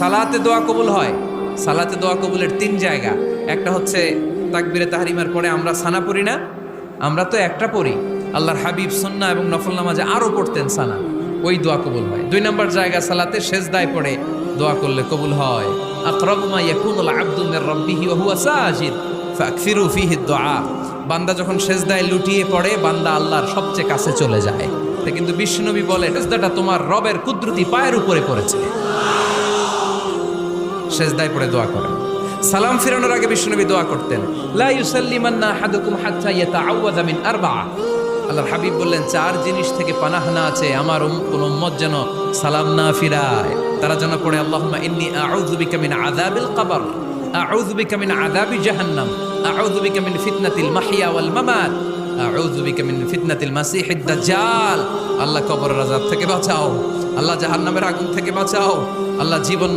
সালাতে দোয়া কবুল হয়। সালাতে দোয়া কবুলের 3 জায়গা। একটা হচ্ছে তাকবীরে তাহরিমার পরে আমরা সানা পড়ি না, আমরা তো একটা পড়ি। আল্লাহর হাবিব সুন্নাহ এবং নফল নামাজে আরো পড়তেন সানা, ওই দোয়া কবুল হয়। 2 নম্বর জায়গা সালাতে সেজদায় পড়ে দোয়া করলে কবুল হয়। আকরাবু মা ইয়াকুনুল আবদু মির রাব্বিহি ওয়া হুয়া সাজিদ ফাকসিরু ফিহি দুআ। বান্দা যখন সেজদায় লুটিয়ে পড়ে, বান্দা আল্লাহর সবচেয়ে কাছে চলে যায়। তা কিন্তু বিশ্বনবী বলে, সেজদাটা তোমার রবের কুদরতি পায়ের উপরে পড়েছে। সেজদায় পড়ে দোয়া করেন। সালাম ফিরানোর আগে বিশ্বনবী দোয়া করতেন, লা ইউসাল্লিমান্না আহাদুকুম হাত্তা ইয়াতাআওয়াযা মিন আরবা'a। আল্লাহর হাবিব বললেন, 4 জিনিস থেকে পানাহ না আছে আমার কোন উম্মত যেন সালাম না ফিরায়। তারা যেন পড়ে, আল্লাহুম্মা ইন্নী আউযু বিকা মিন আযাবিল কবর, আউযু বিকা মিন আযাবি জাহান্নাম, আউযু বিকা মিন ফিতনাতিল মাহইয়া ওয়াল মামাত, আউযু বিকা মিন ফিতনাতিল মাসিহিদ দাজ্জাল। আল্লাহ কবরের আযাব থেকে বাঁচাও, আল্লাহ জাহান্নামের আগুন থেকে বাঁচাও, আল্লাহ জীবন